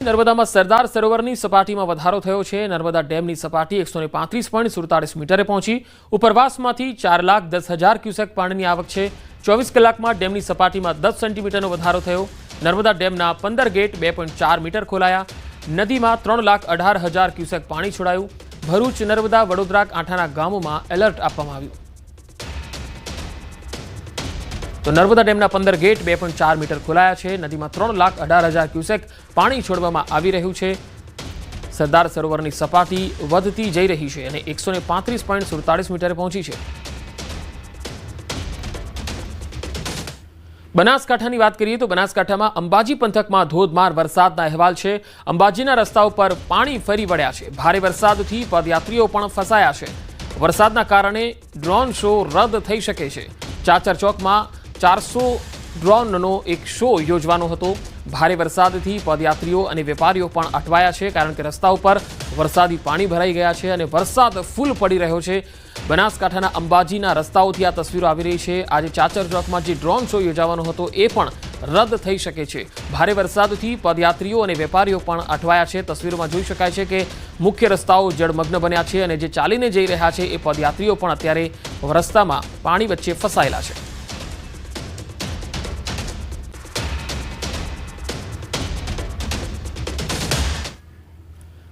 નર્મદામાં સરદાર સરોવરની સપાટીમાં વધારો થયો છે। નર્મદા ડેમની સપાટી 135.47 મીટરે પહોંચી। ઉપરવાસમાંથી 4,10,000 ક્યુસેક પાણીની આવક છે। 24 કલાકમાં ડેમની સપાટીમાં 10 સેન્ટીમીટરનો વધારો થયો। નર્મદા ડેમના 15 ગેટ 2.4 મીટર ખોલાયા। નદીમાં 3,18,000 ક્યુસેક પાણી છોડાયું। ભરૂચ, નર્મદા, વડોદરા કાંઠાના ગામોમાં એલર્ટ આપવામાં આવ્યું। તો નર્મદા ડેમના 15 ગેટ 2.4 મીટર ખોલાયા છે। નદીમાં 3,18,000 ક્યુસેક પાણી છોડવામાં આવી રહ્યું છે। સરદાર સરોવરની સપાટી વધતી જઈ રહી છે અને 135.47 મીટરે પહોંચી છે। બનાસકાંઠાની વાત કરીએ તો બનાસકાંઠામાં અંબાજી પંથકમાં ધોધમાર વરસાદના અહેવાલ છે। અંબાજીના રસ્તાઓ પર પાણી ફરી વળ્યા છે। ભારે વરસાદથી પદયાત્રીઓ પણ ફસાયા છે। વરસાદના કારણે ડ્રોન શો રદ થઈ શકે છે। ચાચર ચોકમાં 400 ડ્રોનનો એક શો યોજવાનો હતો। ભારે વરસાદથી પદયાત્રીઓ અને વેપારીઓ પણ અટવાયા છે, કારણ કે રસ્તા ઉપર વરસાદી પાણી ભરાઈ ગયા છે અને વરસાદ ફૂલ પડી રહ્યો છે। બનાસકાંઠાના અંબાજીના રસ્તાઓથી આ તસવીરો આવી રહી છે। આજે ચાચર ચોકમાં જે ડ્રોન શો યોજવાનો હતો એ પણ રદ થઈ શકે છે। ભારે વરસાદથી પદયાત્રીઓ અને વેપારીઓ પણ અટવાયા છે। તસવીરોમાં જોઈ શકાય છે કે મુખ્ય રસ્તાઓ જળમગ્ન બન્યા છે અને જે ચાલીને જઈ રહ્યા છે એ પદયાત્રીઓ પણ અત્યારે રસ્તામાં પાણી વચ્ચે ફસાયેલા છે।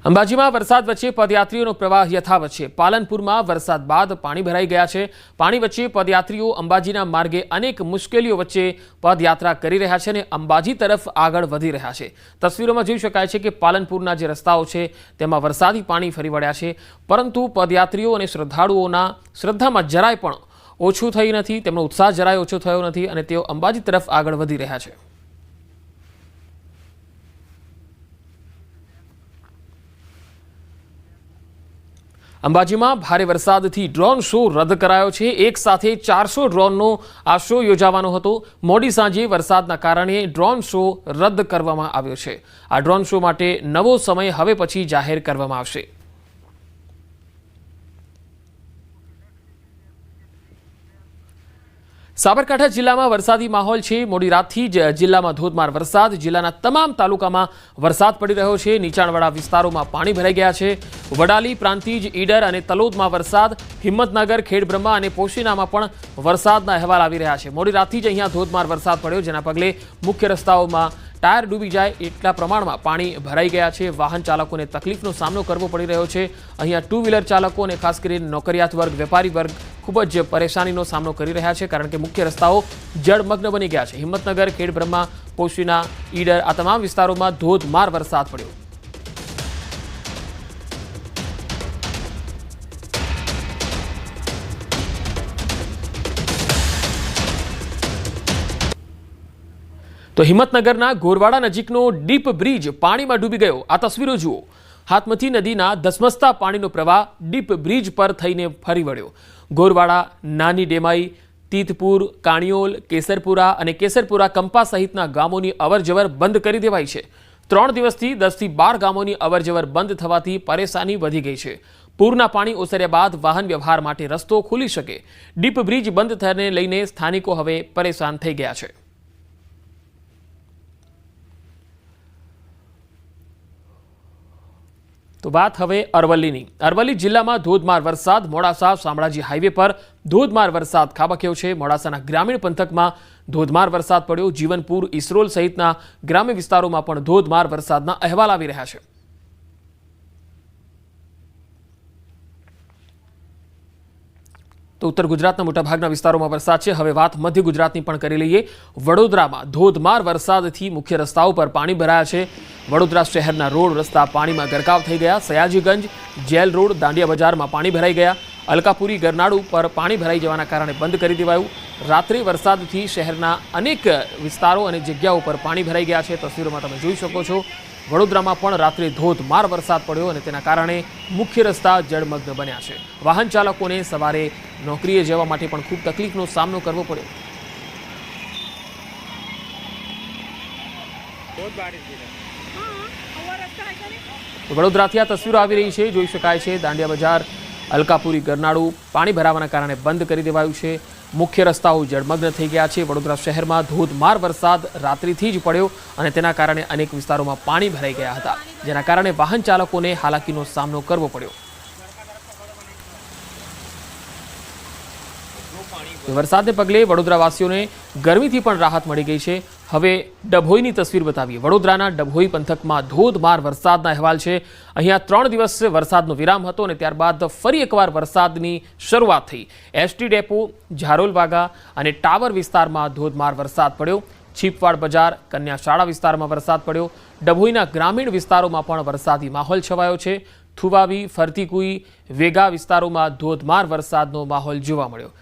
અંબાજીમાં વરસાદ વચ્ચે પદયાત્રીઓનો પ્રવાહ યથાવત છે। પાલનપુરમાં વરસાદ બાદ પાણી ભરાઈ ગયા છે। પાણી વચ્ચે પદયાત્રીઓ અંબાજીના માર્ગે અનેક મુશ્કેલીઓ વચ્ચે પદયાત્રા કરી રહ્યા છે અને અંબાજી તરફ આગળ વધી રહ્યા છે। તસવીરોમાં જોઈ શકાય છે કે પાલનપુરના જે રસ્તાઓ છે તેમાં વરસાદી પાણી ફરી વળ્યા છે, પરંતુ પદયાત્રીઓ અને શ્રદ્ધાળુઓના શ્રદ્ધામાં જરાય પણ ઓછું થઈ નથી, તેમનો ઉત્સાહ જરાય ઓછો થયો નથી અને તેઓ અંબાજી તરફ આગળ વધી રહ્યા છે। અંબાજીમાં ભારે વરસાદથી ડ્રોન શો રદ કરાયો છે। એક સાથે 400 ડ્રોનનો આ શો યોજાવાનો હતો। મોડી સાંજે વરસાદના કારણે ડ્રોન શો રદ કરવામાં આવ્યો છે। આ ડ્રોન શો માટે નવો સમય હવે પછી જાહેર કરવામાં આવશે। સાબરકાંઠા જિલ્લામાં વરસાદી માહોલ છે। મોડી રાતથી જ જિલ્લામાં ધોધમાર વરસાદ। જિલ્લાના તમામ તાલુકામાં વરસાદ પડી રહ્યો છે। નીચાણવાળા વિસ્તારોમાં પાણી ભરાઈ ગયા છે। વડાલી, પ્રાંતિજ, ઈડર અને તલોદમાં વરસાદ। હિંમતનગર, ખેડબ્રહ્મા અને પોશીનામાં પણ વરસાદના અહેવાલ આવી રહ્યા છે। મોડી રાતથી જ અહીંયા ધોધમાર વરસાદ પડ્યો, જેના પગલે મુખ્ય રસ્તાઓમાં ટાયર ડૂબી જાય એટલા પ્રમાણમાં પાણી ભરાઈ ગયા છે। વાહન ચાલકોને તકલીફનો સામનો કરવો પડી રહ્યો છે। અહીંયા ટુ વ્હીલર ચાલકો અને ખાસ કરીને નોકરિયાત વર્ગ, વેપારી વર્ગ ખૂબ જ પરેશાનીનો સામનો કરી રહ્યા છે, કારણ કે મુખ્ય રસ્તાઓ જળમગ્ન બની ગયા છે। હિંમતનગર, ખેડબ્રહ્મા, પોશીના, ઈડર આ તમામ વિસ્તારોમાં ધોધમાર વરસાદ પડ્યો। તો હિંમતનગરના ગોરવાડા નજીકનો ડીપ બ્રિજ પાણીમાં ડૂબી ગયો। આ તસવીરો જુઓ। હાથમતી નદીના ધસમસતા પાણીનો પ્રવાહ ડીપ બ્રિજ પર થઈને ફરી વળ્યો। ગોરવાડા, નાની ડેમાઈ, તીતપુર, કાણિયોલ, કેસરપુરા અને કેસરપુરા કંપા સહિતના ગામોની અવરજવર બંધ કરી દેવાઈ છે। 3 દિવસથી 10 થી 12 ગામોની અવરજવર બંધ થવાથી પરેશાની વધી ગઈ છે। પૂરના પાણી ઓસર્યા બાદ વાહન વ્યવહાર માટે રસ્તો ખુલી શકે। ડીપ બ્રિજ બંધ થયાને લઈને સ્થાનિકો હવે પરેશાન થઈ ગયા છે। તો વાત હવે અરવલ્લીની। અરવલ્લી જિલ્લામાં ધોધમાર વરસાદ। મોડાસા શામળાજી હાઈવે પર ધોધમાર વરસાદ ખાબક્યો છે। મોડાસાના ગ્રામીણ પંથકમાં ધોધમાર વરસાદ પડ્યો। જીવનપુર, ઈસરોલ સહિતના ગ્રામ્ય વિસ્તારોમાં પણ ધોધમાર વરસાદના અહેવાલ આવી રહ્યા છે। તો ઉત્તર ગુજરાતના મોટાભાગના વિસ્તારોમાં વરસાદ છે। હવે વાત મધ્ય ગુજરાતની પણ કરી લઈએ। વડોદરામાં ધોધમાર વરસાદથી મુખ્ય રસ્તાઓ પર પાણી ભરાયા છે। વડોદરા શહેરના રોડ રસ્તા પાણીમાં ગરકાવ થઈ ગયા। સયાજીગંજ, જેલ રોડ, દાંડિયા બજારમાં પાણી ભરાઈ ગયા। અલકાપુરી, ગરનાળુ પર પાણી ભરાઈ જવાના કારણે બંધ કરી દેવાયું। રાત્રે વરસાદથી શહેરના અનેક વિસ્તારો અને જગ્યાઓ પર પાણી ભરાઈ ગયા છે। તસવીરોમાં તમે જોઈ શકો છો। વડોદરામાં પણ રાત્રે ધોધમાર વરસાદ પડ્યો અને તેના કારણે મુખ્ય રસ્તા જળમગ્ન બન્યા છે। વાહન ચાલકોને સવારે નોકરીએ જવા માટે પણ ખૂબ તકલીફનો સામનો કરવો પડ્યો। વડોદરાથી આ તસવીરો આવી રહી છે। જોઈ શકાય છે દાંડિયા બજાર, અલકાપુરી, ગરનાળુ પાણી ભરાવાના કારણે બંધ કરી દેવાયું છે। મુખ્ય રસ્તાઓ જળમગ્ન થઈ ગયા છે। વડોદરા શહેરમાં ધોધમાર વરસાદ રાત્રિથી જ પડ્યો અને તેના કારણે અનેક વિસ્તારોમાં પાણી ભરાઈ ગયા હતા, જેના કારણે વાહન ચાલકોને હાલાકીનો સામનો કરવો પડ્યો। વરસાદને પગલે વડોદરાવાસીઓને ગરમીથી પણ રાહત મળી ગઈ છે। હવે ડભોઈની તસવીર બતાવીએ। વડોદરાના ડભોઈ પંથકમાં ધોધમાર વરસાદના અહેવાલ છે। અહીંયા 3 દિવસ વરસાદનો વિરામ હતો અને ત્યારબાદ ફરી એકવાર વરસાદની શરૂઆત થઈ। એસટી ડેપો, ઝારોલવાગા અને ટાવર વિસ્તારમાં ધોધમાર વરસાદ પડ્યો। છીપવાડ બજાર, કન્યા શાળા વિસ્તારમાં વરસાદ પડ્યો। ડભોઈના ગ્રામીણ વિસ્તારોમાં પણ વરસાદી માહોલ છવાયો છે। થુવાવી, ફરતીકુઈ, વેગા વિસ્તારોમાં ધોધમાર વરસાદનો માહોલ જોવા મળ્યો।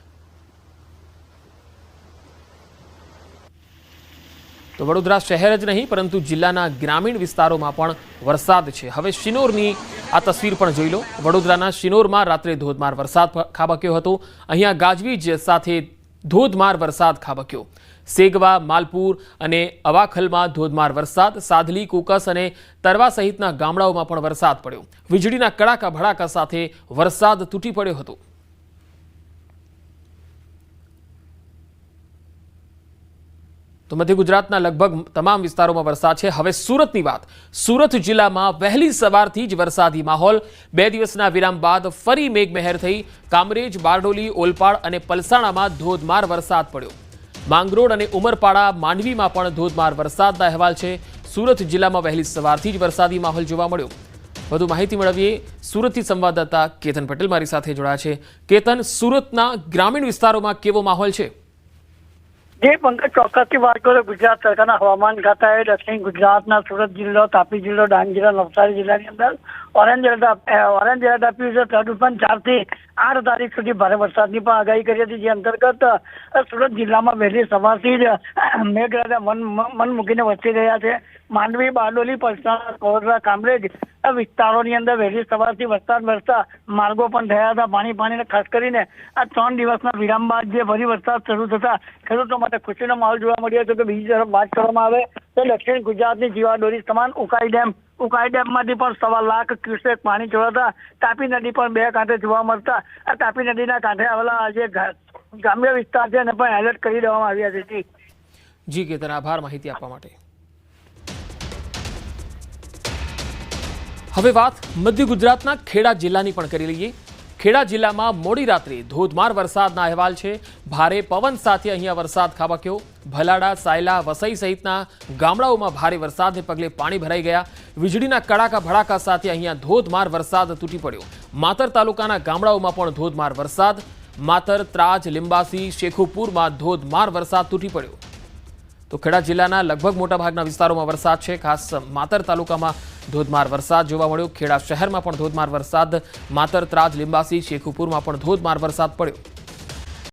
તો વડોદરા શહેર જ નહીં પરંતુ જિલ્લાના ગ્રામીણ વિસ્તારોમાં પણ વરસાદ છે। હવે શિનોરની આ તસવીર પણ જોઈ લો। વડોદરાના શિનોરમાં રાત્રે ધોધમાર વરસાદ ખાબક્યો હતો। અહીંયા ગાજવીજ સાથે ધોધમાર વરસાદ ખાબક્યો। સેગવા, માલપુર અને અવાખલમાં ધોધમાર વરસાદ। સાધલી, કુકસ અને તરવા સહિતના ગામડાઓમાં પણ વરસાદ પડ્યો। વીજળીના કડાકા ભડાકા સાથે વરસાદ તૂટી પડ્યો હતો। તો મધ્ય ગુજરાતના લગભગ તમામ વિસ્તારોમાં વરસાદ છે। હવે સુરતની વાત। સુરત જિલ્લામાં વહેલી સવારથી જ વરસાદી માહોલ। 2 દિવસના વિરામ બાદ ફરી મેઘમહેર થઈ। કામરેજ, બારડોલી, ઓલપાડ અને પલસાણામાં ધોધમાર વરસાદ પડ્યો। માંગરોળ અને ઉમરપાડા, માંડવીમાં પણ ધોધમાર વરસાદના અહેવાલ છે। સુરત જિલ્લામાં વહેલી સવારથી જ વરસાદી માહોલ જોવા મળ્યો। વધુ માહિતી મેળવીએ। સુરતથી સંવાદદાતા કેતન પટેલ મારી સાથે જોડાયા છે। કેતન, સુરતના ગ્રામીણ વિસ્તારોમાં કેવો માહોલ છે? જે પંકજ ચોક્કસથી વાત કરો, ગુજરાત સરકારના હવામાન ખાતાએ દક્ષિણ ગુજરાતના સુરત જિલ્લો, તાપી જિલ્લો, ડાંગ જિલ્લો, નવસારી જિલ્લાની અંદર ઓરેન્જ એલર્ટ આપ્યું છે। તદુપરાંત 4 થી 8 તારીખ સુધી ભારે વરસાદની પણ આગાહી કરી હતી, જે અંતર્ગત સુરત જિલ્લામાં વહેલી સવારથી જ મેઘરાજા મન મૂકીને વરસી રહ્યા છે। માંડવી, બારડોલી, પલસાણા, વડોદરા, કામરેજ વિસ્તારોની અંદર વહેલી સવારથી વરસાદ વરસતા માર્ગો પણ થયા હતા પાણી। ખાસ કરીને આ 3 દિવસના વિરામ બાદ જે ફરી વરસાદ શરૂ થતા ખેડૂતો માટે ખુશીનો માહોલ જોવા મળ્યો હતો। કે બીજી તરફ વાત કરવામાં આવે તો દક્ષિણ ગુજરાતની જીવાદોરી સમાન ઉકાઈ ડેમમાંથી પણ 1.25 લાખ ક્યુસેક પાણી છોડાતા તાપી નદી પણ 2 કાંઠે જોવા મળતા આ તાપી નદીના કાંઠે આવેલા જે ગ્રામ્ય વિસ્તાર છે એને પણ એલર્ટ કરી દેવામાં આવ્યા છે। જી કેતન, આભાર માહિતી આપવા માટે। હવે વાત મધ્ય ગુજરાતના ખેડા જિલ્લાની પણ કરી લઈએ। ખેડા જિલ્લામાં મોડી રાત્રે ધોધમાર વરસાદના અહેવાલ છે। ભારે પવન સાથે અહીંયા વરસાદ ખાબક્યો। ભલાડા, સાયલા, વસઈ સહિતના ગામડાઓમાં ભારે વરસાદને પગલે પાણી ભરાઈ ગયા। વીજળીના કડાકા ભડાકા સાથે અહીંયા ધોધમાર વરસાદ તૂટી પડ્યો। માતર તાલુકાના ગામડાઓમાં પણ ધોધમાર વરસાદ। માતર, ત્રાજ, લીંબાસી, શેખુપુરમાં ધોધમાર વરસાદ તૂટી પડ્યો। તો ખેડા જિલ્લાના લગભગ મોટાભાગના વિસ્તારોમાં વરસાદ છે। ખાસ માતર તાલુકામાં ધોધમાર વરસાદ જોવા મળ્યો। ખેડા શહેરમાં પણ ધોધમાર વરસાદ। માતર, ત્રાજ, લીંબાસી, શેખુપુરમાં પણ ધોધમાર વરસાદ પડ્યો।